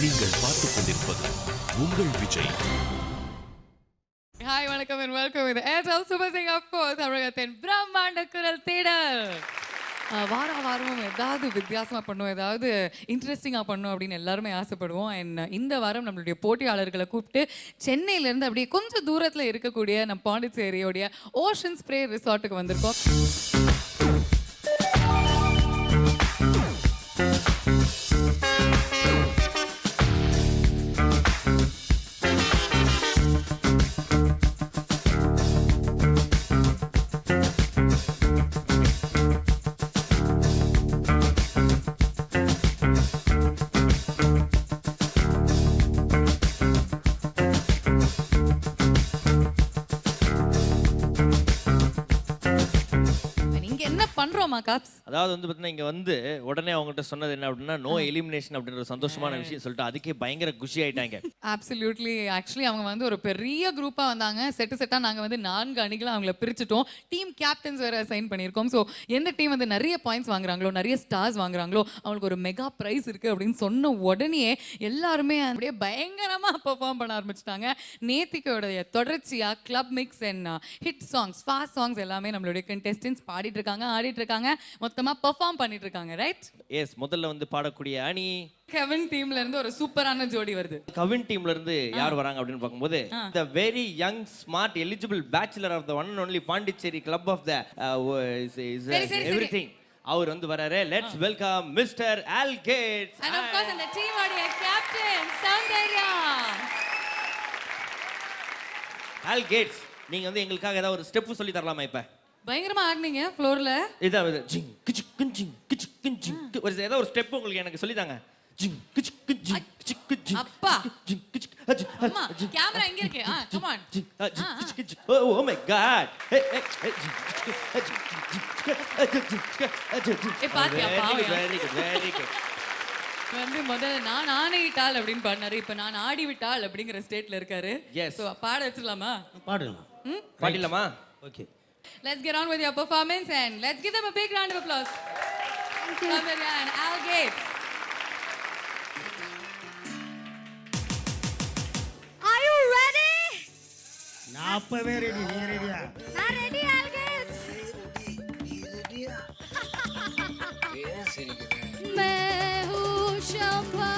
நீங்கள் பார்த்துக் கொண்டிருப்பது உங்கள் விஜய். ஹாய் வணக்கம் and welcome with Airtel Super Singer of course தமிழகத்தின் பிரம்மாண்ட குரல் தேடல். வாரம் ஏதாவது வித்தியாசமாக பண்ணுவோம், ஏதாவது இன்ட்ரெஸ்டிங்காக பண்ணும் அப்படின்னு எல்லாருமே ஆசைப்படுவோம். அண்ட் இந்த வாரம் நம்மளுடைய போட்டியாளர்களை கூப்பிட்டு சென்னையிலேருந்து அப்படியே கொஞ்சம் தூரத்தில் இருக்கக்கூடிய நம்ம பாண்டிச்சேரியோடைய ஓஷன் ஸ்ப்ரே ரிசார்ட்டுக்கு வந்திருக்கோம். அதாவது வந்து பார்த்தீங்கன்னா இங்கே வந்து உடனே அவங்ககிட்ட சொன்னது என்ன அப்படின்னா நோ எலிமினேஷன் அப்படின்ற ஒரு சந்தோஷமான விஷயம் சொல்லிட்டு அதுக்கே பயங்கர குஷி ஆயிட்டாங்க. அப்சல்யூட்லி. ஆக்சுவலி அவங்க வந்து ஒரு பெரிய குரூப்பாக வந்தாங்க. செட்டாக நாங்கள் வந்து 4 அணிகளாக அவங்கள பிரிச்சுட்டோம். டீம் கேப்டன்ஸ் வேறு அசைன் பண்ணியிருக்கோம். ஸோ எந்த டீம் வந்து நிறைய பாயிண்ட்ஸ் வாங்குறாங்களோ, நிறைய ஸ்டார்ஸ் வாங்குறாங்களோ, அவங்களுக்கு ஒரு மெகா ப்ரைஸ் இருக்குது அப்படின்னு சொன்ன உடனே எல்லாருமே அப்படியே பயங்கரமாக பெர்ஃபார்ம் பண்ண ஆரம்பிச்சிட்டாங்க. நேத்திக்கோடைய தொடர்ச்சியாக club mix and hit songs, fast songs எல்லாமே நம்மளுடைய கண்டெஸ்டன்ஸ் பாடிட்டு இருக்காங்க, ஆடிட்டு இருக்காங்க, மொத்தமா பெர்ஃபார்ம் பண்ணிட்டு இருக்காங்க. ரைட்? எஸ். முதல்ல வந்து பாடக்கூடிய அணி கெவின் டீம்ல இருந்து ஒரு சூப்பரான ஜோடி வருது. கெவின் டீம்ல இருந்து யார் வராங்க அப்படின்னு பாக்கும்போது the very young smart eligible bachelor of the one and only Pondicherry club of the everything அவர் வந்து வராரு. Let's welcome mister All Gates and of course அந்த டீம் உடைய கேப்டன் சௌந்தர்யா. ஆல் கேட்ஸ், நீங்க வந்து எங்களுக்காக ஏதாவது ஒரு ஸ்டெப் சொல்லி தரலாமா? இப்ப பயங்கரமா ஆடுனீங்க ஃப்ளோர்ல. இதாவது ஜிங் கிச் கிஞ்சிங் கிச் கிஞ்சிங் ஒரு ஏதாவது ஒரு ஸ்டெப் உங்களுக்கு எனக்கு சொல்லி தாங்க. ஜிங் கிச் கிஞ்சிங் கிச் கிஞ்சிங் அப்பா ஜிங் கிச் அம்மா கேமரா எங்க இருக்கு? Come on. கிச் கிச் ஓ மை காட். ஏ பாத்தியா பாவியா. Very good very good. வந்து முதல்ல நான் ஆணையிட்டால் அப்படின்னு பாடினாரு. இப்போ நான் ஆடி விட்டால் அப்படிங்கிற ஸ்டேட்ல இருக்காரு. எஸ். பாட வச்சிடலாமா? பாடலாம். பாடிடலாமா? Okay. Let's get on with your performance and let's give them a big round of applause. Sandhya and Al Gates. Are you ready? நான் அப்பவே ரெடி. நீ ரெடியா? நான் ரெடி Al Gates. मैं हूँ शम्भा,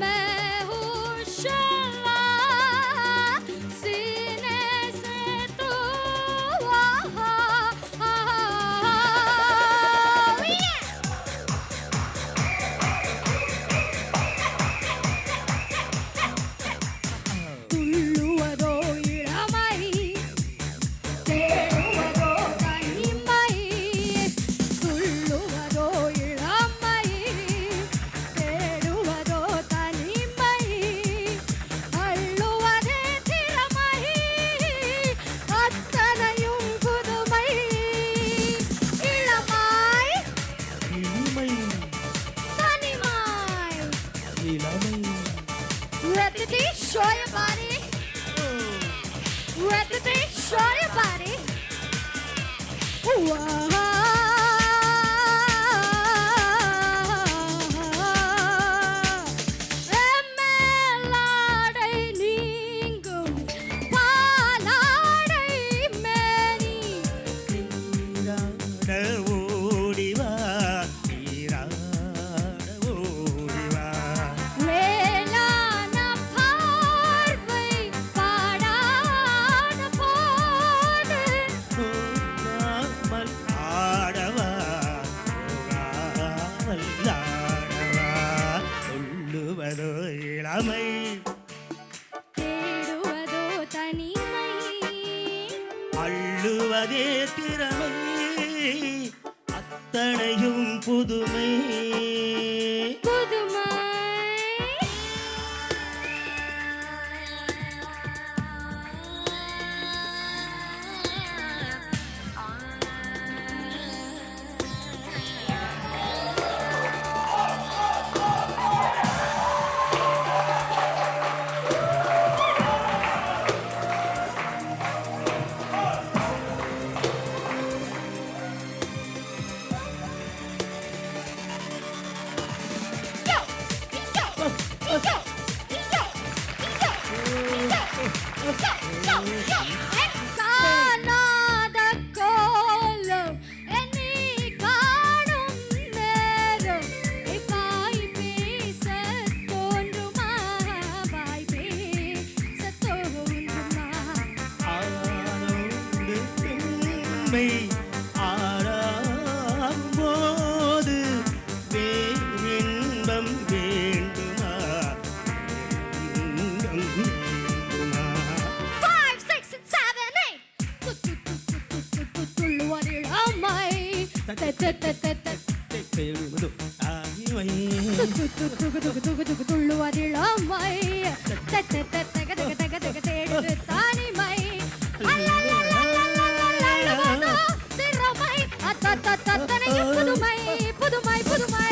मैं हूँ शम्भा, सीने से तू துள்ளுவதோ இளமை, தேடுவதோ தனிமை, துள்ளுவதோ இளமை, தேடுவதோ தனிமை, அள்ளுவதே திறமை, அத்தனையும் புதுமை, இளமாய் இனிமை தனிமாய். இளமை. Ready, show your body. Ready, show your body. Wow. மேலாடை நீங்கும் பாலாடை மேனி, நீராட ஓடிவா, நீராட ஓடிவா. வேளான பார்வை பாடாத போது, போகாமல் ஆடவா, போகாமல் ஆடவா. சொல்லுவதோ இளமை, தேடுவதோ தனிமை, அள்ளுவதே திறமை, அத்தனையும் புதுமை. புதுமை. காணாத கோலம் என்னை காணும் நேரம் வாய் பேச தோன்றுமா வாய் பேச தோன்றுமா ஆனோடு பெண்மை ஆறாம்போது பேரின்பம் வேண்டுமா இன்பம் வேண்டுமா 5, 6, and 7, 8 துள்ளுவாரில் அம்மை பெருமது ஆகிவை துள்ளுவாரில் அம்மை தேடு தானிமை திறமை அத்தனையும் புதுமை புதுமை புதுமை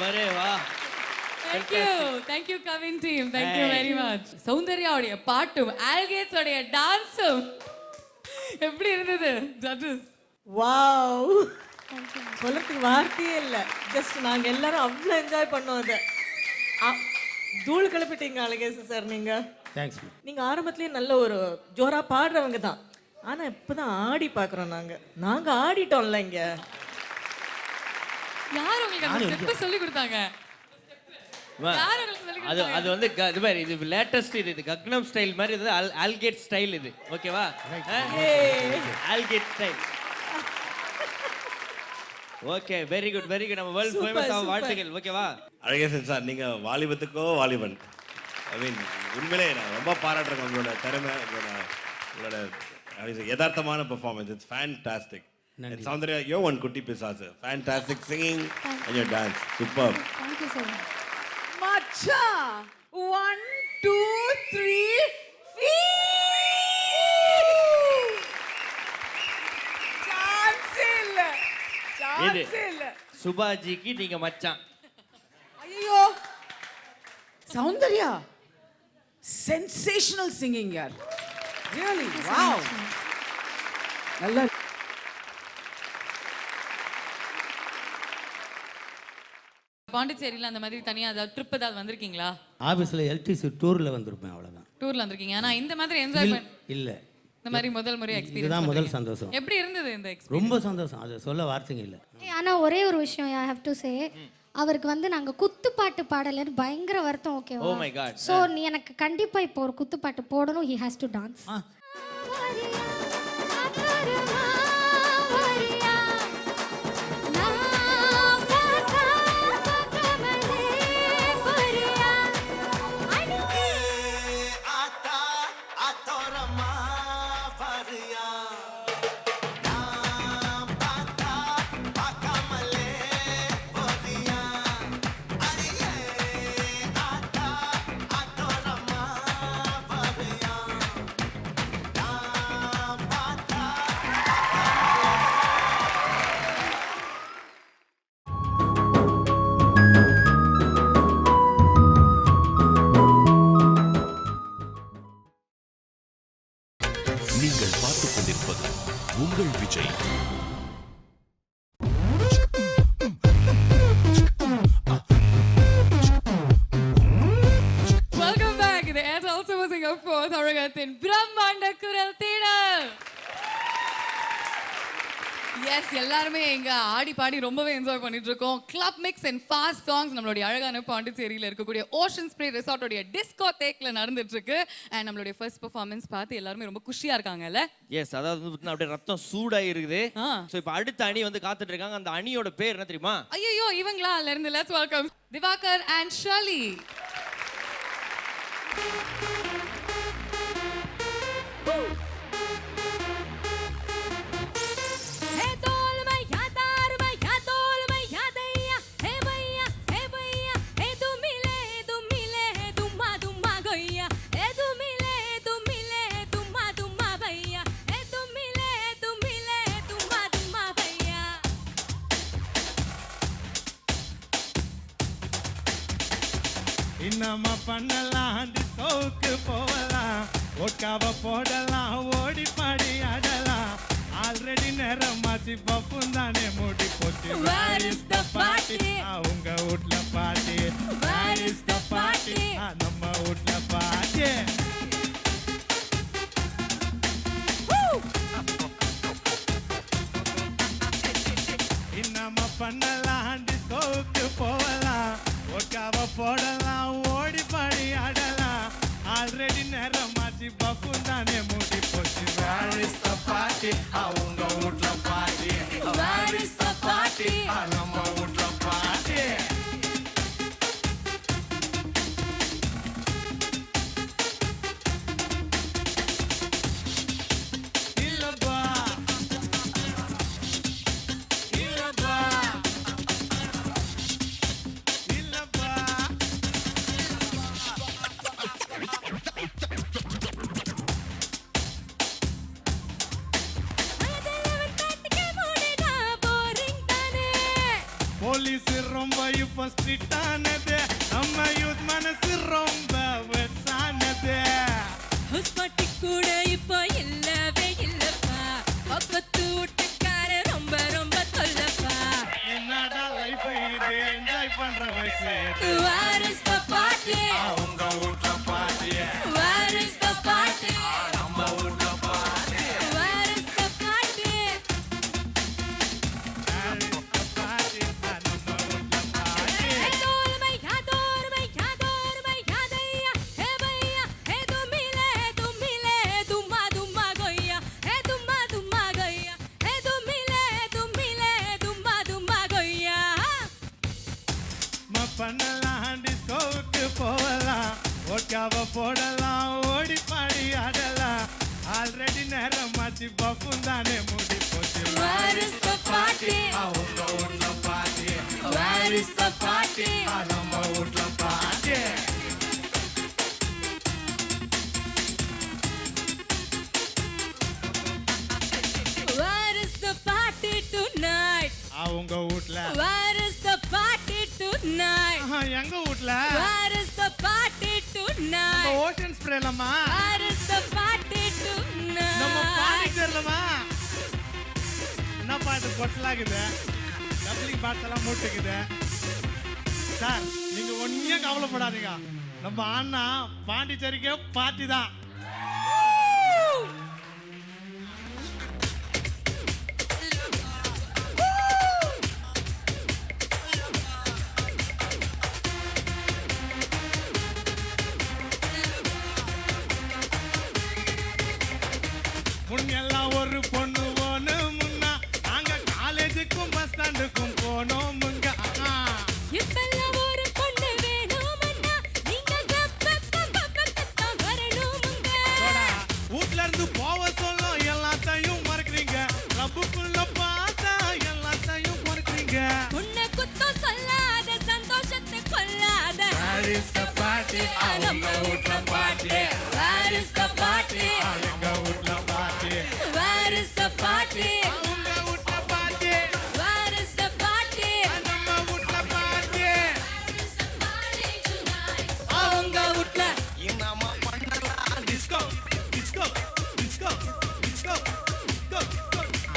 வரே வா Thank you Kavin team. Thank you very much. சௌந்தர்யாவுடைய பாட்டும் ஆல்கேட்ஸ் உடைய டான்ஸும் எப்படி இருந்தது ஜட்ஜஸ்? வாவ், சொல்றதுக்கு வார்த்தையே இல்லை. ஜஸ்ட் நாங்க எல்லாரும் அவ்வளோ என்ஜாய் பண்ணோம் அதை. தூள் கிளப்பிட்டீங்க அழகேசு சார். தேங்க்ஸ். நீங்க ஆரம்பத்திலேயே நல்ல ஒரு ஜோரா பாடுறவங்க தான். ஆனா இப்பதான் ஆடி பார்க்குறோம். நாங்க ஆடிட்டோம்ல இங்க. யார் உங்களுக்கு அந்த ஸ்டெப் சொல்லி கொடுத்தாங்க? யார் உங்களுக்கு சொல்லி அது கொடுத்தாங்க? அது வந்து இது மாதிரி இது லேட்டஸ்ட் இது கக்னம் ஸ்டைல் மாதிரி இது ஆல்கேட் ஸ்டைல் இது ஓகேவா? ஆல்கேட் ஸ்டைல். ஓகே வெரி குட் நம்ம வேர்ல்ட் ஃபேமஸ் ஆக வாழ்த்துக்கள் ஓகேவா? அழகேசன் சார், நீங்கள் வாலிபத்துக்கோ வாலிபன். ஐ மீன் உண்மையிலே நான் ரொம்ப பாராட்டுறேன் உங்களோட திறமை, உங்களோட யதார்த்தமான performance. It's fantastic. Soundarya, you're one குட்டி பிசாசு. Fantastic singing and your dance super. Thank you so much. மச்சா 1 2 3 இது சுபாஜிக்கு நீங்க மச்சான். ஐயோ சௌந்தர்யா, சென்சேஷனல் சிங்கிங் யார், ரியலி வாவ். நல்லா பாண்டிச்சேரியில அந்த மாதிரி தனியா ஏதாவது ட்ரிப் ஏதாவது வந்திருக்கீங்களா? ஆஃபீஸில் எல்டிசி டூரில் வந்திருப்பேன், அவ்வளோதான். டூர்ல வந்திருக்கீங்க. ஆனா இந்த மாதிரி என்ஜாய் பண்ண இல்லை, இந்த மாதிரி முதல் முறை எக்ஸ்பீரியன்ஸ் இதுதான் முதல் சந்தோஷம். எப்படி இருந்தது இந்த எக்ஸ்பீரியன்ஸ்? ரொம்ப சந்தோஷம், அது சொல்ல வார்த்தைங்க இல்லை. ஆனா ஒரே ஒரு விஷயம் ஐ ஹேவ் டு சே, அவருக்கு வந்து நாங்க குத்துப்பாட்டு பாடலன்னு பயங்கர வருத்தம். Oh ஓகேவா? my God. சோ நீ எனக்கு கண்டிப்பா இப்போ ஒரு குத்துப்பாட்டு போடணும். he has to dance. நீங்கள் பார்த்துக் கொண்டிருப்பது உங்கள் விஜய். Welcome back. இது ஏர்டெல் சிவா சிங்கப்பூர் தமிழகத்தின் பிரம்மாண்ட குரல் தேடல். எஸ், எல்லாருமே எங்க ஆடி பாடி ரொம்பவே என்ஜாய் பண்ணிட்டு இருக்கோம். Club mix and fast songs நம்மளுடைய அழகான பாண்டிச்சேரியில இருக்கக்கூடிய ஓஷன் ஸ்ப்ரே ரிசார்ட்டோடைய டிஸ்கோ தேக்ல நடந்துட்டு இருக்கு. அண்ட் நம்மளுடைய ஃபர்ஸ்ட் பெர்ஃபார்மன்ஸ் பார்த்து எல்லாருமே ரொம்ப குஷியா இருக்காங்கல்ல? எஸ், அதாவது வந்து அப்படியே ரத்தம் சூடாகி இருக்குது. ஸோ இப்போ அடுத்த அணி வந்து காத்துட்டு இருக்காங்க. அந்த அணியோட பேர் என்ன தெரியுமா? ஐயோ, இவங்களா இருந்து let's welcome Divakar and Shirley. இன்னமா பண்ணலாம் டிஸ்கோவுக்கு போகலாம் ஒட்காவ போடலாம் ஓடி பாடி ஆடலாம் ஆல்ரெடி நேரமாச்சு பப்பும் தானே மூடி போச்சு Where is the party? உங்க வீட்ல பாட்டி Where is the party? நம்ம வீட்ல பாட்டி இன்னமா பண்ணலாம் டிஸ்கோவுக்கு போகலாம் ஒட்காவ போடலாம் ஓடி பாடி ஆடலாம் ஆல்ரெடி நேரமாச்சு பப்பும் தானே மூடி போச்சு Where is the party? அவங்க வீட்ல பாட்டி Where is the party? நம்ம வீட்ல பாட்டி இல்லப்பா இல்லப்பா இல்லப்பா போலீஸ் ரொம்ப இப்ப ஸ்ட்ரிக்டானது நம்ம யூத் மனசு ரொம்ப வெசானது ஹுஸ்பட்டி கூட இப்போ இல்லவே இல்லப்பா பக்கத்து வீட்டுக்கார ரொம்ப ரொம்ப தொல்லப்பா என்னடா லைஃப் இது என்ஜாய் பண்ற வயசு இது. Where is the party? அவங்க வீட்ல பாட்டி Where is the party? நம்ம வீட்ல பாட்டி Where is the party? பாட்டி நம்ம வீட்ல பாட்டி Ador mai gadaiya he bhaiya he dumile dumma dumma goya he dumma goya he dumile dumma goya பண்ணலாம் டிஸ்கோவுக்கு போகலாம் ஒட்காவ போடலாம் ஓடி பாடி ஆடலாம் ஆல்ரெடி நேரமாச்சு பப்பும் தானே மூடி போச்சு Where is the party? அவங்க வீட்ல பாட்டி Where is the party? நம்ம வீட்ல பாட்டி Where is the party tonight? அவங்க வீட்ல Where is the party tonight? எங்க வீட்ல Where is the party tonight? Ocean ஸ்ப்ரேலம்மா Where is the party நம்ம tonight? பாடி தெரியலமா என்னப்பா இது கொட்டலாகுது டப்ளிங் பாட்ஸ் எல்லாம் மூட்டுக்குது சார் நீங்க ஒன்னும் கவலைப்படாதீங்க நம்ம அண்ணா பாண்டிச்சேரிக்கே பார்ட்டி தான் முன்னெல்லாம் ஒரு பொண்ணு போனோம் முன்னா நாங்க காலேஜுக்கும் பஸ் ஸ்டாண்டுக்கும் போனோம் முங்க இப்பெல்லாம் ஒரு பொண்ணு வேணுமன்னா நீங்க கப்பத்தான் வரணுமுங்க. வீட்ல இருந்து போக சொல்லும் எல்லாத்தையும் மறக்கிறீங்க கிளப்புக்குள்ள பார்த்தா எல்லாத்தையும் மறக்கிறீங்க உன்னை குத்தம் சொல்லாத சந்தோஷத்தை கொல்லாத Where is the party? அவங்க வீட்ல party. Where is the party? எங்க வீட்ல party. Where is the party? அவங்க வீட்ல party. Where is the party? நம்ம வீட்ல party. அவங்க வீட்ல என்னமா பண்ணலாம் disco disco disco disco disco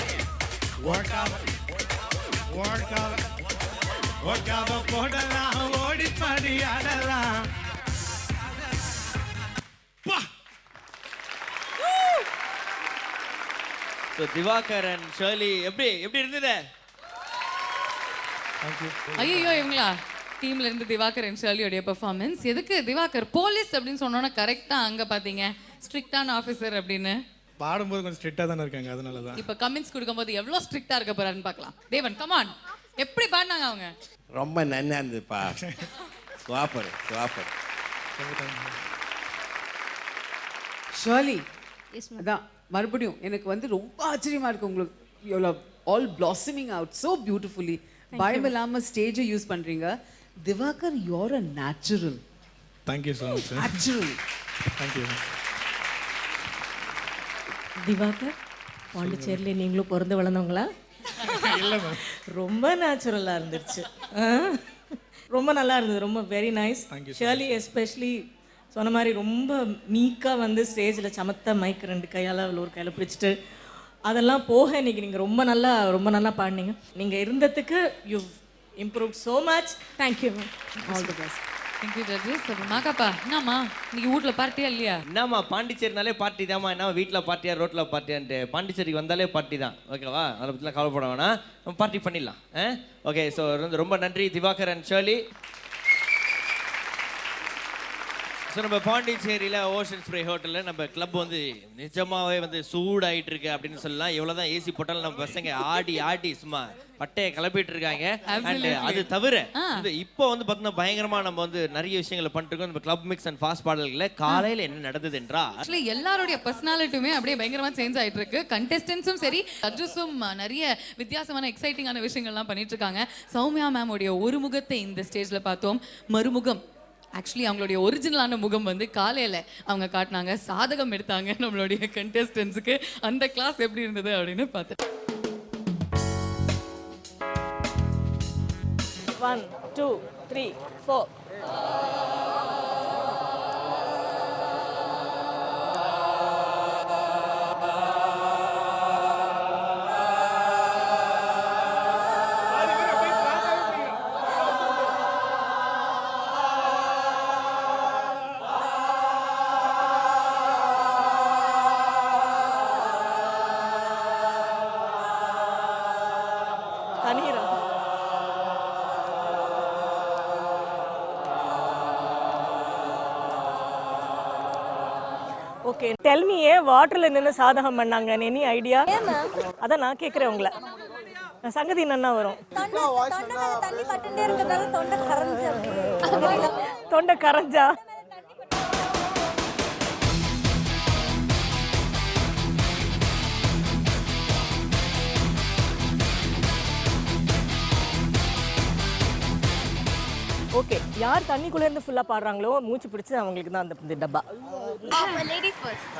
work out போடலாம் ஓடி பாடி ஆடலாம் பா ஸோ திவாகர் அண்ட் ஷர்லி எப்படி இருந்தது ஐயோ இவங்களா டீம்ல இருந்து திவாகர் அண்ட் ஷர்லியோடைய பெர்ஃபார்மன்ஸ் எதுக்கு திவாகர் போலீஸ் அப்படின்னு சொன்னோன்னா கரெக்டா அங்க பாத்தீங்க ஸ்ட்ரிக்டான ஆஃபீஸர் அப்படின்னு பாடும்போது கொஞ்சம் ஸ்ட்ரிக்டா தானே இருக்காங்க அதனால தான் இப்ப கமெண்ட்ஸ் கொடுக்கும்போது எவ்வளவு ஸ்ட்ரிக்டா இருக்க போறாருன்னு பார்க்கலாம் தேவன் கமான் எப்படி பாடினாங்க அவங்க ரொம்ப நன்னா இருந்ததுப்பா சூப்பர் சூப்பர் ஷர்லி அதான் மறுபடியும் எனக்கு வந்து ரொம்ப ஆச்சரியமா இருக்கு உங்களுக்கு you all blossoming out so beautifully பயம் இல்லாமல் ஸ்டேஜை யூஸ் பண்றீங்க Divakar you're a natural thank you so much natural thank you Divakar பாண்டிச்சேரியில் நீங்களும் பிறந்து வளர்ந்தவங்களா இல்லை மேம் ரொம்ப நேச்சுரலாக இருந்துச்சு ரொம்ப நல்லா இருந்தது, ரொம்ப வெரி நைஸ். ஷர்லி எஸ்பெஷலி சொன்ன மாதிரி ரொம்ப மீக்காக வந்து ஸ்டேஜில் சமத்த மைக் 2 கையால் ஒரு கையில் பிடிச்சிட்டு அதெல்லாம் போக இன்னைக்கு நீங்கள் ரொம்ப நல்லா பாடினீங்க. நீங்கள் இருந்ததுக்கு you improve so much. Thank you ma'am. All the best. Thank you judges. Ma Ka Pa என்னம்மா இன்னைக்கு வீட்டில் பார்ட்டியா இல்லையா? என்னம்மா பாண்டிச்சேரினாலே பார்ட்டி தான்மா. என்ன வீட்டில் பார்ட்டியா ரோட்டில் பார்ட்டியான்ட்டு பாண்டிச்சேரிக்கு வந்தாலே பார்ட்டி தான். ஓகேவா? அதை பற்றிலாம் கவலைப்பட வேணாம், நம்ம பார்ட்டி பண்ணிடலாம். ஓகே, ஸோ ரொம்ப நன்றி திவாகர் அண்ட் ஷர்லி. ஸோ நம்ம பாண்டிச்சேரியில் ஓஷன் ஸ்ப்ரே ஹோட்டலில் நம்ம கிளப் வந்து நிஜமாவே வந்து சூடாயிட்டு இருக்கு அப்படின்னு சொல்லலாம். எவ்வளோதான் ஏசி போட்டாலும் நம்ம பசங்க ஆடி சும்மா பட்டையை கிளப்பிட்டு இருக்காங்க. அண்ட் அது தவிர இப்போ வந்து பார்த்தீங்கன்னா பயங்கரமாக நம்ம வந்து நிறைய விஷயங்களை பண்ணிட்டு நம்ம கிளப் மிக்ஸ் அண்ட் ஃபாஸ்ட் பாடல்களை காலையில் என்ன நடந்தது என்றா ஆக்சுவலி எல்லாருடைய பர்சனாலிட்டியுமே அப்படியே பயங்கரமாக சேஞ்ச் ஆகிட்டு இருக்கு. கண்டெஸ்டன்ஸும் சரி, ஜட்ஜஸும் நிறைய வித்தியாசமான எக்ஸைட்டிங்கான விஷயங்கள்லாம் பண்ணிட்டு இருக்காங்க. சௌமியா மேமோடைய ஒரு முகத்தை இந்த ஸ்டேஜில் பார்த்தோம். மறுமுகம் ஆக்சுவலி அவங்களுடைய ஒரிஜினலான முகம் வந்து காலையில் அவங்க காட்டினாங்க. சாதகம் எடுத்தாங்க நம்மளுடைய கண்டெஸ்டன்ஸுக்கு. அந்த கிளாஸ் எப்படி இருந்தது அப்படின்னு பார்த்துட்டு 1 2 3 4. தண்ணீரா? ஓகே, டெல் மீ ஏன் வாட்டர்ல நின்று சாதகம் பண்ணாங்க? Any idea? அதான் நான் கேட்குறேன் உங்களை. சங்கதி என்னன்னா வரும் தொண்டை கரைஞ்சா? ஓகே, யார் தண்ணிக்குள்ள இருந்து ஃபுல்லா பாடுறாங்களோ மூச்சு பிடிச்சு அவங்களுக்கு தான் அந்த டப்பா. Ladies first.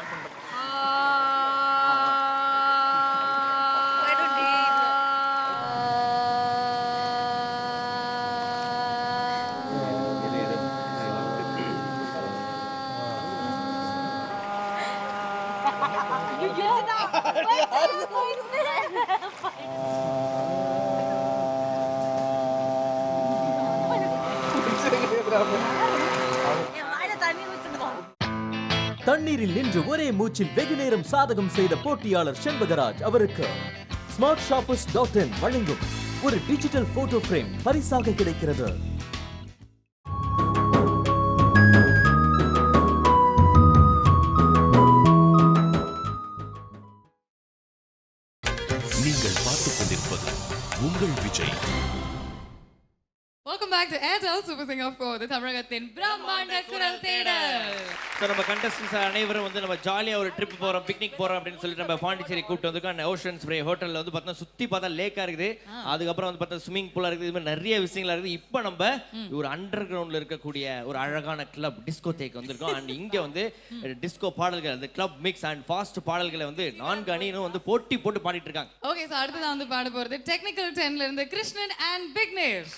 தண்ணீரில் நின்று ஒரே மூச்சில் வெகு நேரம் சாதகம் செய்த போட்டியாளர் செண்பகராஜ் அவருக்கு smartshoppers.in வழங்கும் ஒரு டிஜிட்டல் போட்டோ பிரேம் பரிசாக கிடைக்கிறது. நீங்கள் பார்த்துக் கொண்டிருப்பது உங்கள் Vijay. Welcome back to Airtel super singer 4 தமிழகத்தின் பிரம்மாண்ட குரல் தேடல். ஸோ நம்ம கண்டஸ்டன்ஸ் அனைவரும் வந்து நம்ம ஜாலியாக ஒரு ட்ரிப் போகிறோம், பிக்னிக் போகிறோம் அப்படின்னு சொல்லிட்டு நம்ம பாண்டிச்சேரி கூப்பிட்டு வந்திருக்கோம். அந்த ஓஷன் ஸ்ப்ரே ஹோட்டலில் வந்து பார்த்தா சுற்றி பார்த்தா லேக்காக இருக்குது, அதுக்கப்புறம் வந்து பார்த்தா ஸ்விம்மிங் பூலாக இருக்குது, இது மாதிரி நிறைய விஷயங்களா இருக்குது. இப்போ நம்ம ஒரு அண்டர் கிரவுண்டில் இருக்கக்கூடிய ஒரு அழகான கிளப் டிஸ்கோ தேக்கு வந்திருக்கோம். அண்ட் இங்கே வந்து டிஸ்கோ பாடல்கள், அந்த கிளப் மிக்ஸ் அண்ட் ஃபாஸ்ட் பாடல்களை வந்து 4 அணியும் வந்து போட்டி போட்டு பாடிட்டு இருக்காங்க. ஓகே, ஸோ அடுத்ததான் வந்து பாட போகிறது டெக்னிக்கல் 10ல இருந்து கிருஷ்ணன் அண்ட் விக்னேஷ்.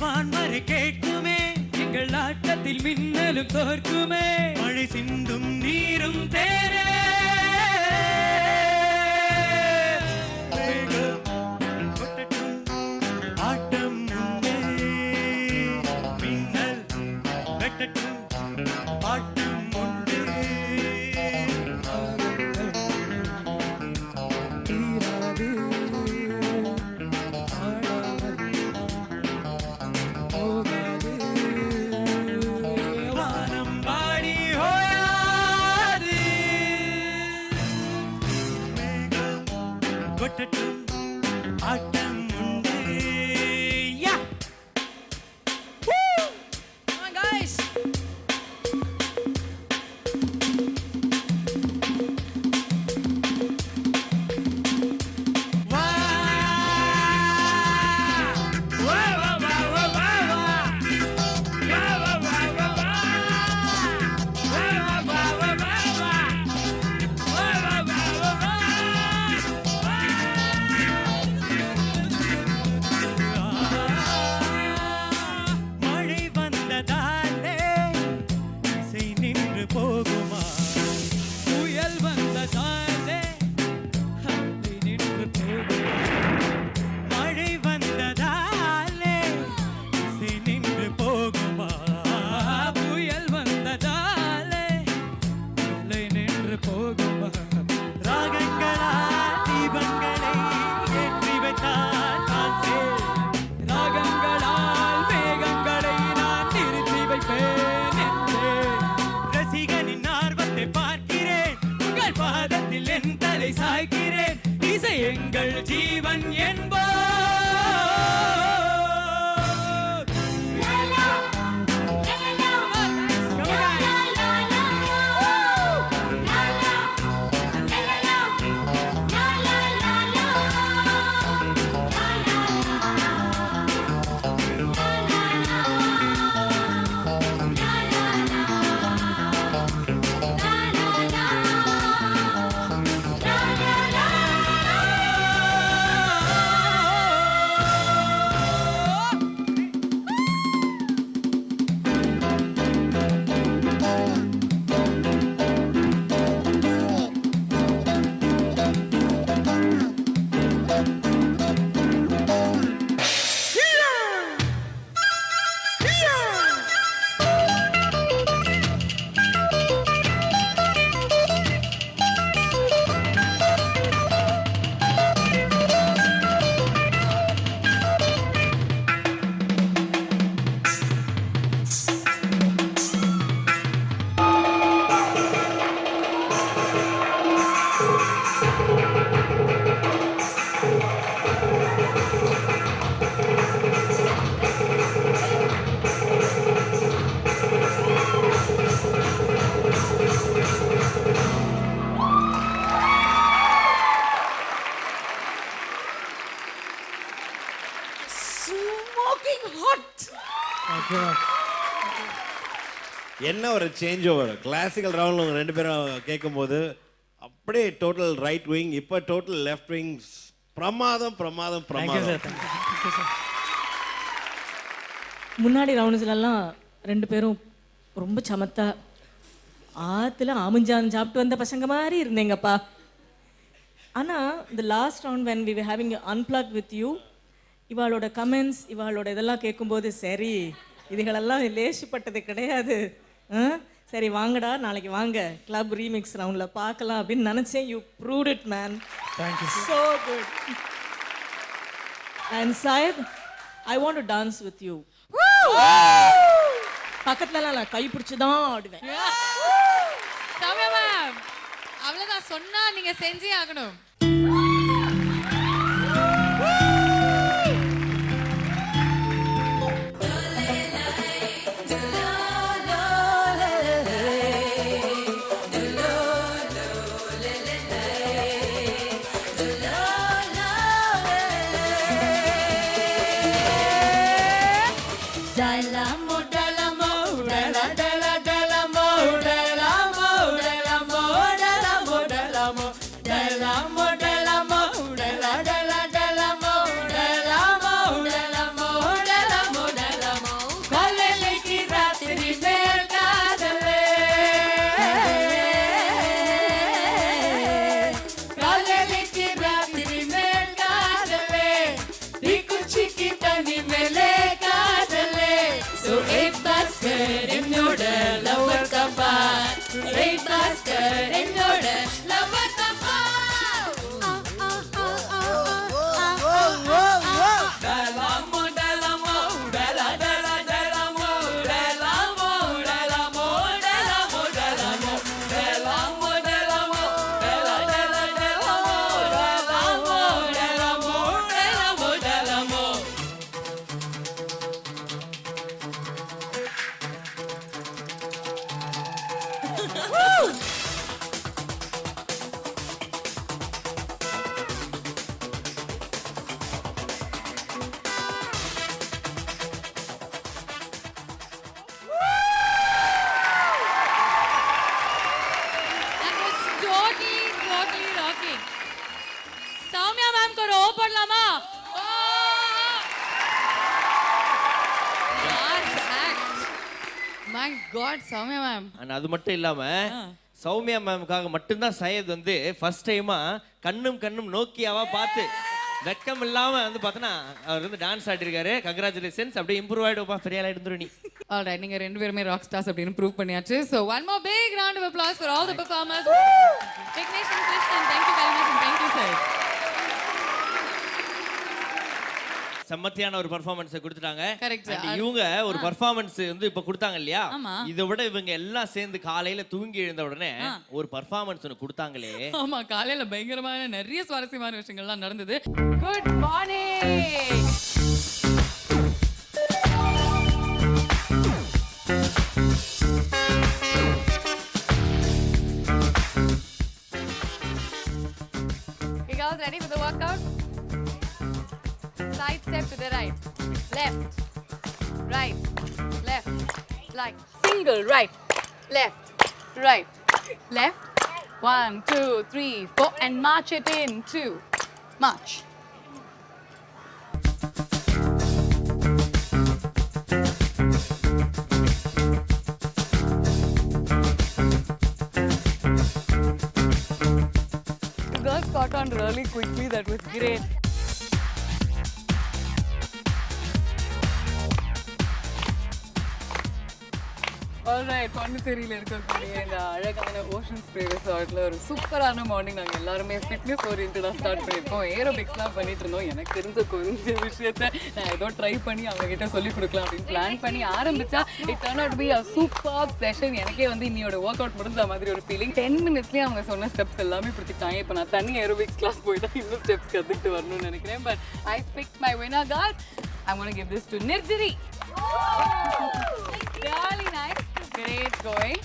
வான்வரை கேட்குமே எங்கள் ஆட்டத்தில் மின்னலும் தோற்குமே மழை சிந்தும் நீரும் தேரே ஆட்டம் உண்டே மின்னல் வெட்டட்டும் ஆட்டம் உண்டே தீராது போகாது வானம் பாடி ஓயாது மேகம் கொட்டட்டும் ஆட்டம் உண்டே யா Come on, guys. வா வா வா வா வா வா வா வா வா வா வா மழை வந்ததாலே இசை நின்று போகுமா புயல் வந்ததாலே அலை நின்று போகுமா மழை வந்ததாலே இசை நின்று போகுமா புயல் வந்ததாலே அலை நின்று போகுமா ராகங்களா தீபங்களை ஏற்றி வைத்தால் ராகங்களால் மேகங்களை நான் நிறுத்தி வைப்பேன் என்றேன் ரசிகனின் ஆர்வத்தை பார்க்கிறேன் உங்கள் பாதத்தில் என் தலை சாய்க்கிறேன் இசை எங்கள் ஜீவன் என்போ Smoking hot. என்ன ஒரு சேஞ்ச் ஓவர் கிளாசிக்கல் ரவுண்டில் உங்கள் ரெண்டு பேரும் கேட்கும்போது அப்படியே டோட்டல் ரைட் விங் இப்போ டோட்டல் லெஃப்ட் விங் பிரமாதம் பிரமாதம் பிரமாதம் முன்னாடி ரவுண்ட்ஸ்லலாம் ரெண்டு பேரும் ரொம்ப சமத்தா ஆற்றுல ஆமுஞ்சான் சாப்பிட்டு வந்த பசங்க மாதிரி இருந்தேங்கப்பா ஆனால் இந்த last round when we having unplug with you இவாளோட கமெண்ட்ஸ் இவாளோட இதெல்லாம் கேட்கும்போது சரி இதுகளெல்லாம் லேசுப்பட்டது கிடையாது சரி வாங்கடா நாளைக்கு வாங்க கிளப் ரீமிக்ஸ் ரவுண்டில் பார்க்கலாம் அப்படின்னு நினச்சேன் you proved it man thank you so good and Sahib I want to dance with you பக்கத்துலலாம் நான் கை பிடிச்சி தான் ஆடுவேன் அவ்வளவுதான் சொன்னா நீங்க செஞ்சே ஆகணும் Dala mo என்னோட love தப்பா. டலமோ டலமோ டல டல டலமோ டலமோ டலமோ டலமோ டலமோ டலமோ டலமோ டல டல டலமோ டலமோ டலமோ டலமோ டலமோ. That was totally rocking. Soumya ma'am को रो पड़लामा. My God, Soumya ma'am. And அது மட்டும் இல்லாம சௌமியா மேமுக்காக மட்டும்தான் சையத் வந்து ஃபர்ஸ்ட் டைமா கண்ணும் கண்ணும் நோக்கியாவா பார்த்து வெட்கம் இல்லாம வந்து பார்த்தனா அவர் வந்து டான்ஸ் ஆடிருக்காரு. கங்க்ராச்சுலேஷன்ஸ். அப்படியே இம்ப்ரூவ் ஆயிடுப்பா, பெரிய ஆளா இருந்துரு நீ. Alright, நீங்க ரெண்டு பேருமே ராக் ஸ்டார்ஸ் அப்படின்னு ப்ரூவ் பண்ணியாச்சு. So one more big round of applause for all the performers. Vignesh and Krishnan, thank you very much and thank you sir. செம்மத்தியான ஒரு பெர்ஃபார்மன்ஸை கொடுத்துட்டாங்க. Correct. And இவங்க ஒரு பெர்ஃபார்மன்ஸ் வந்து இப்ப கொடுத்தாங்க இல்லையா, ஆமா. இதை விட இவங்க எல்லாம் சேர்ந்து காலையில தூங்கி எழுந்த உடனே ஒரு பெர்ஃபார்மன்ஸ் ஒன்று கொடுத்தாங்களே. ஆமா, காலையில பயங்கரமான நிறைய சுவாரஸ்யமான விஷயங்கள்லாம் நடந்தது. Good morning. You guys ready for the workout? Side step to the right, left, right, left, like single right, left, right, left. 1, 2, 3, 4, and march it in. 2, march. You girls caught on really quickly. That was great. Alright, பாண்டிச்சேரியில் இருக்கக்கூடிய இந்த அழகான ocean spray ரிசார்ட்டில் ஒரு சூப்பரான morning நாங்கள் எல்லாருமே fitness ஓரியன்டாக start பண்ணியிருக்கோம். ஏரோபிக்ஸ்லாம் பண்ணிட்டு இருந்தோம். எனக்கு தெரிஞ்ச கொஞ்ச விஷயத்த நான் ஏதோ ட்ரை பண்ணி அவங்ககிட்ட சொல்லிக் கொடுக்கலாம் அப்படின்னு பிளான் பண்ணி ஆரம்பித்தா it turn out be a super session. எனக்கே வந்து இன்னையோட ஒர்க் அவுட் முடிஞ்ச மாதிரி ஒரு ஃபீலிங். 10 minutesலேயே அவங்க சொன்ன ஸ்டெப்ஸ் எல்லாமே பிடிச்சிட்டாங்க. இப்போ நான் தனி ஏரோபிக்ஸ் கிளாஸ் போய் தான் இன்னும் ஸ்டெப்ஸ் கற்றுக்கிட்டு வரணும்னு நினைக்கிறேன். But I picked my winner girls. I'm going to give this to Nirjari. Really nice. Great going.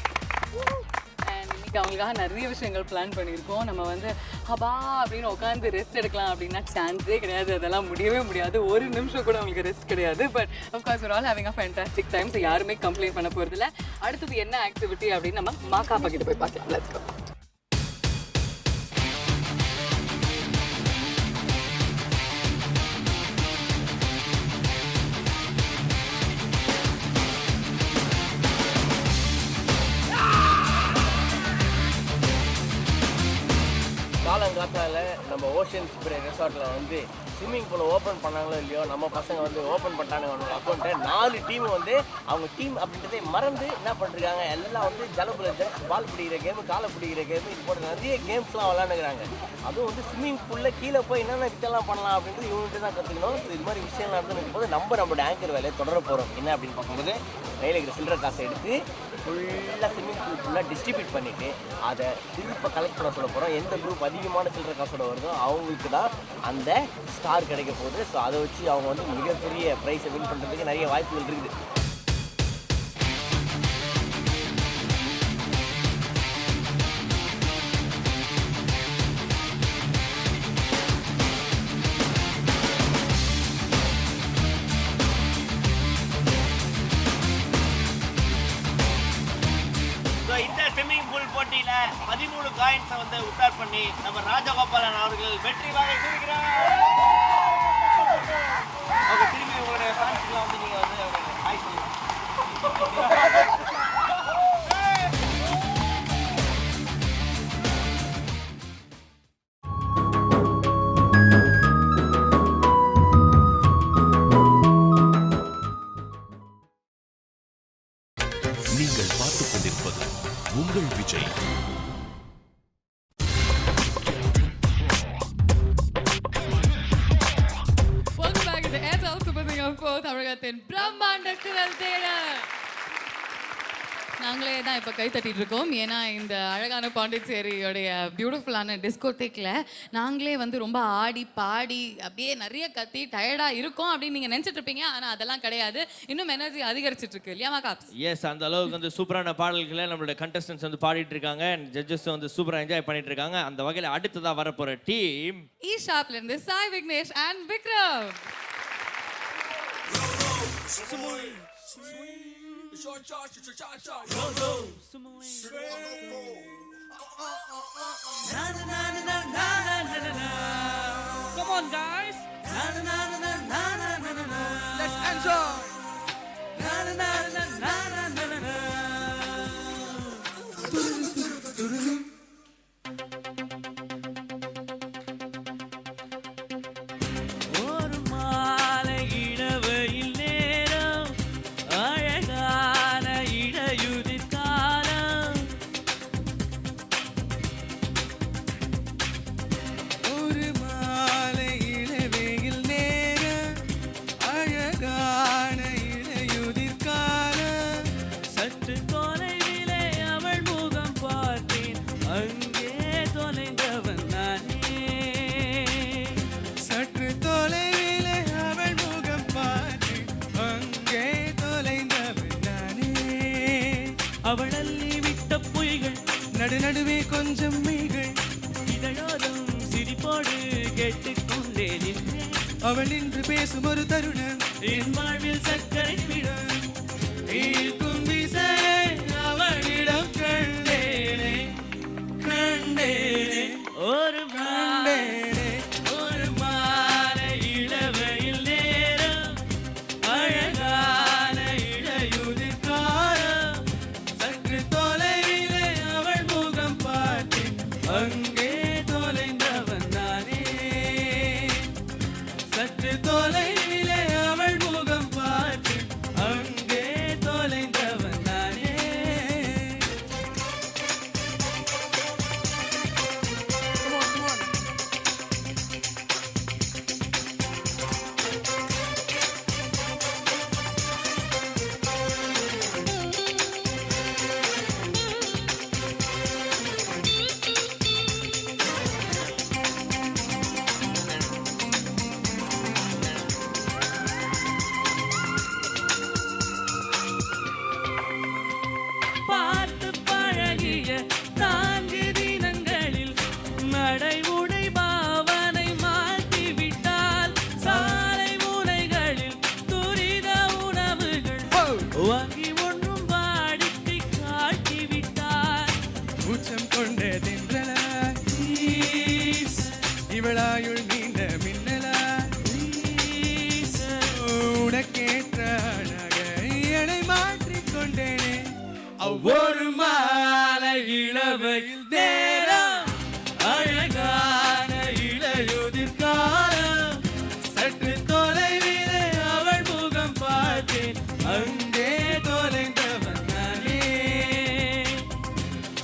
And இன்னைக்கு அவங்களுக்காக நிறைய விஷயங்கள் பிளான் பண்ணியிருக்கோம். நம்ம வந்து ஹபா அப்படின்னு உட்காந்து ரெஸ்ட் எடுக்கலாம் அப்படின்னா சான்ஸே கிடையாது. அதெல்லாம் முடியவே முடியாது. ஒரு நிமிஷம் கூட அவங்களுக்கு ரெஸ்ட் கிடையாது. But of course we're all having a fantastic time. So யாருமே கம்ப்ளைண்ட் பண்ண போகிறதில்ல. அடுத்தது என்ன ஆக்டிவிட்டி அப்படின்னு நம்ம மாக்காப்பா கிட்ட போய் பார்க்கலாம். Let's go. காலங்காத்தால நம்ம ஓஷன் ஸ்ப்ரே ரெசார்ட்டில் வந்து ஸ்விம்மிங் பூல் ஓப்பன் பண்ணாங்களோ இல்லையோ, நம்ம பசங்க வந்து ஓப்பன் பண்ணிட்டானுங்க அக்கௌண்ட்டை. 4 டீம் வந்து அவங்க டீம் அப்படின்றதே மறந்து என்ன பண்ணிருக்காங்க, எல்லாம் வந்து ஜலபுல பால் பிடிக்கிற கேமு, காலை பிடிக்கிற கேமு, இது போன்ற நிறைய கேம்ஸ்லாம் விளாண்டுக்கிறாங்க. அதுவும் வந்து ஸ்விம்மிங் பூலில் கீழே போய் என்னென்ன வித்தெல்லாம் பண்ணலாம் அப்படின்றது இவங்ககிட்ட தான் கற்றுக்கணும். இது மாதிரி விஷயம்லாம் நடந்துன்னு போது நம்மளோட ஆங்கர் வேலையை தொடர போகிறோம். என்ன அப்படின்னு பார்க்கும்போது கையில் இருக்கிற சில்லற காசை எடுத்து ஃபுல்லாக ஸ்விம்மிங் பூல் ஃபுல்லாக டிஸ்ட்ரிபியூட் பண்ணிவிட்டு அதை திருப்ப கலெக்ட் பண்ண சொல்ல போகிறோம். எந்த குரூப் அதிகமான சில்லற காசோட வருதோ அவங்களுக்கு தான் அந்த ஸ்டார் கிடைக்க போகுது. ஸோ அதை வச்சு அவங்க வந்து மிகப்பெரிய ப்ரைஸை வின் பண்ணுறதுக்கு நிறைய வாய்ப்புகள் இருக்குது. இந்த ஸ்விம்மிங் பூல் போட்டியில 13 காயின்ஸை வந்து உத்தார் பண்ணி நம்ம ராஜகோபாலன் அவர்கள் வெற்றி வாகை சூடுகிறார். ஓகே, திரும்பி உங்களுடைய ஃபேன்ஸ்க்குலாம் வந்து நீங்க வந்து ஹாய் சொல்லுங்க. நீங்கள் பார்த்துக் கொண்டிருப்பது உங்கள் Vijay. Welcome back to the Airtel Super Singer 4 தமிழகத்தின் பிரம்மாண்ட குரல் தேடல். நாங்களே தான் இப்போ கை தட்டிட்டு இருக்கோம். ஏன்னா இந்த அழகான பாண்டிச்சேரியோடைய பியூட்டிஃபுல்லான டிஸ்கோடேக்கில் நாங்களே வந்து ரொம்ப ஆடி பாடி அப்படியே நிறைய கத்தி டயர்டாக இருக்கும் அப்படின்னு நீங்கள் நினச்சிட்டு இருப்பீங்க. ஆனால் அதெல்லாம் கிடையாது. இன்னும் எனர்ஜி அதிகரிச்சிட்டு இருக்கு இல்லையா காப்ஸ்? எஸ், அந்த அளவுக்கு வந்து சூப்பரான பாடல்களை நம்மளோட கண்டஸ்டன்ஸ் வந்து பாடிட்டு இருக்காங்க. ஜட்ஜஸ் வந்து சூப்பராக என்ஜாய் பண்ணிட்டு இருக்காங்க. அந்த வகையில் அடுத்ததாக வரப்போகிற டீம் ஈஷாப்லேருந்து Sai Vignesh and Vikram. Come on, guys. Let's enjoy. ஒரு மாலை இளவையில் நேரம், அழகான இடையுதிர் காலம். ஒரு மாலை இளவேயில் நேரம், அழகான இளையுதிர் காலம். சற்று தொலைவிலே அவள் முகம் பார்த்தேன், அங்கே தொலைந்தவன் நானே. சற்று தொலைவிலே அவள் முகம் பார்த்தேன், அங்கே தொலைந்தவன் நானே. அவள் அள்ளி விட்ட பொய்கள், நடுநடுவே கொஞ்சம் மெய்கள், இதழோதும் சிரிப்போடு கேட்டுக்கொண்டே நின்றேன். அவள் நின்று பேசும் ஒரு தருணம், என் வாழ்வில் சர்க்கரை விடும் ஈர்க்கும் விசையை அவளிடம் கண்டேனே, கண்டேனே, ஒரு மாலை, கண்டேனே. ஒரு மாலை இளவையில் நேரம், அழகான இளையுதிர் காலம். சற்று தொலைவிலே அவள் முகம் பார்த்தேன், அங்கே தொலைந்தவன் நானே. சற்று தொலைவிலே அவள் முகம் பார்த்தேன், அங்கே தொலைந்தவன் நானே. பார்த்து பழகிய 4 தினங்களில் நடை உடை பாவனை மாற்றிவிட்டால், சாலை முனைகளில் துரித உணவுகள் வாங்கி ஒன்றும் வாடிக்கை காட்டிவிட்டால். உச்சம் கொண்ட தென்றலாய் இவளாயுள் நீண்ட மின்னலாய் உனக்கேற்ற அழக என்னை மாற்றிக் கொண்டேனே. ஒவ்வொரு மாலை இளவையில் நேரம், அழகான இளையுதிர் காலம். சற்று தொலைவிலே அவள் முகம் பார்த்தேன், அங்கே தொலைந்தவன் நானே.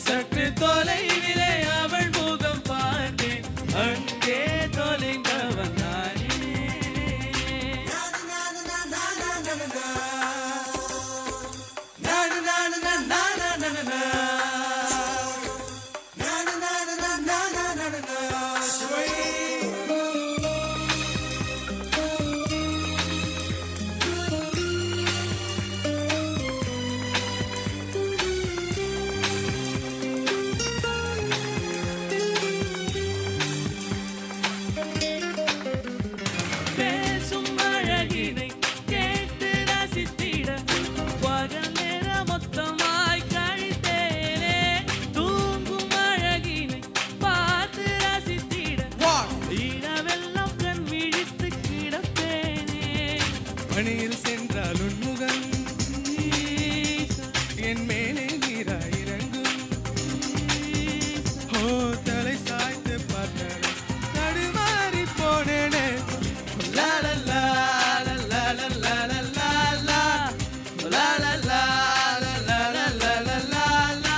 சற்று தொலைவிலே அவள் முகம் பார்த்தேன், அங்கே தொலைந்தவன் நானே. பேசும் அழகினை கேட்டு ரசித்திட பகல் நேரம் மொத்தமாய் கழித்தேனே. தூங்கும் அழகினை பார்த்து ரசித்திட இரவெல்லாம் கண் விழித்து கிடப்பேனே. பணியில் சென்றால் உன்முகம் என் மேலே நீராய் இறங்கும். ஓ தலை சாய்த்து பார்த்தால் தடுமாறி போனேனே. லா லா லா லா லா லா லா லா லா லா லா லா லா லா லா லா லா லா லா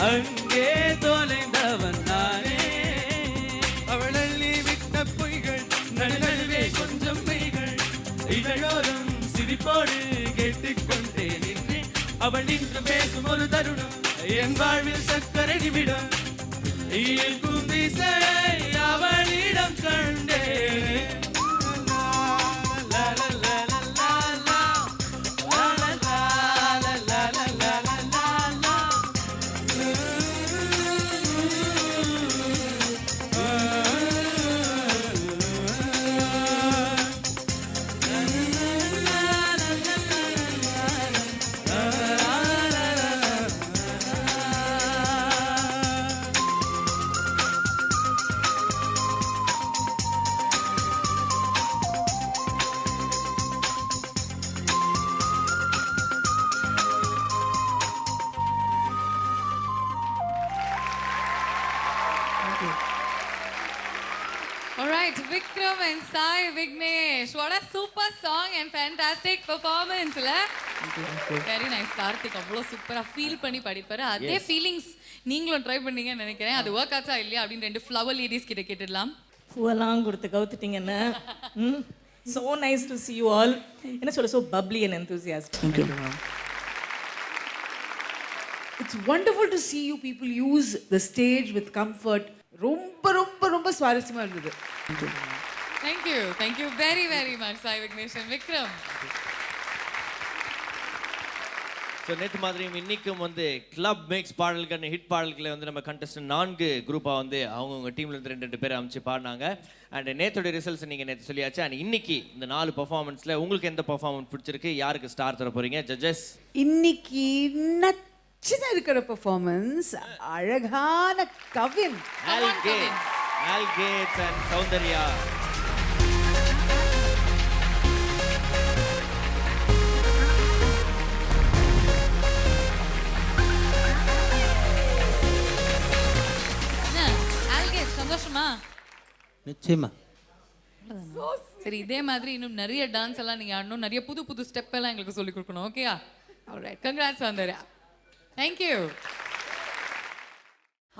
அங்கே தொலைந்தவன் நானே அவள் அள்ளி விட்ட பொய்கள் நடுநடுவே கொஞ்சம் மெய்கள் இதழோரம் சிரிப்போடு கேட்டுக்கொண்டே நின்றேன் அவள் நின்று பேசும் ஒரு தருணம் என் வாழ்வில் சக்கரை நிமிடம் ஈர்க்கும் திசையை அவளிடம் கண்டேன் Alright, Vikram and Sai Vignesh. What a super song and fantastic performance, la? Very nice. Karthik அவ்வளோ சூப்பரா ஃபீல் பண்ணி படிப்பாரு. அதே ஃபீலிங்ஸ் நீங்களும் ட்ரை பண்ணீங்கன்னு நினைக்கிறேன். அது ஒர்க் ஆச்சா இல்லையா அப்படின்னு 2 ஃப்ளவர் லேடிஸ் கிட்ட கேட்டுடலாம். பூவெல்லாம் கொடுத்து கவுத்துட்டீங்க என்ன so nice to see you all என்ன சொல்ல so bubbly and enthusiastic. Thank you. It's wonderful to see you people use the stage with comfort. ரொம்ப ரொம்ப ரொம்ப சுவாரஸ்யமா இருந்தது. Thank you very very much Sai Vignesh and Vikram. So நேற்று மாதிரியும் இன்னைக்கும் வந்து கிளப் மேக்ஸ் பாடல்கள் ஹிட் பாடல்களை வந்து நம்ம கண்டஸ்டன் 4 குரூப்பாக வந்து அவங்கவுங்க டீம்ல இருந்து 2 பேர் அமைச்சு பாடினாங்க. அண்ட் நேத்தோட ரிசல்ட்ஸ் நீங்கள் நேற்று சொல்லியாச்சு. அண்ட் இன்னைக்கு இந்த 4 பர்ஃபார்மன்ஸில் உங்களுக்கு எந்த பர்ஃபார்மன்ஸ் பிடிச்சிருக்கு, யாருக்கு ஸ்டார் தர போறீங்க ஜட்ஜஸ்? இன்னைக்கு நச்சுன்னு இருக்கிற பெர்ஃபார்மன்ஸ் அழகான Kavin Al Gates and Soundarya. சந்தோஷமா? நிச்சயமா. சரி, இதே மாதிரி இன்னும் நிறைய டான்ஸ் எல்லாம் நீங்க ஆடணும், நிறைய புது புது ஸ்டெப் எல்லாம் எங்களுக்கு சொல்லி கொடுக்கணும். ஓகேயா? Alright, congrats Soundarya. தேங்க்யூ.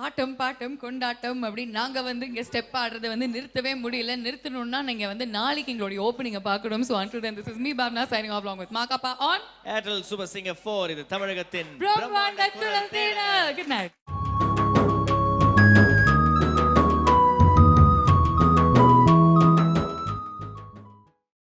ஆட்டம் பாட்டம் கொண்டாட்டம் அப்படி நாங்க வந்து இங்க ஸ்டெப் ஆடுறதை வந்து நிறுத்தவே முடியல. நிறுத்தணும்னா நீங்க வந்து நாளைக்கு எங்களுடைய ஓப்பனிங்க பார்க்கணும். So until then, this is me Bhavna signing off along with Makappa on Airtel Super Singer 4. இது தமிழகத்தின் பிரம்மாண்ட குழந்தைகள். Good night.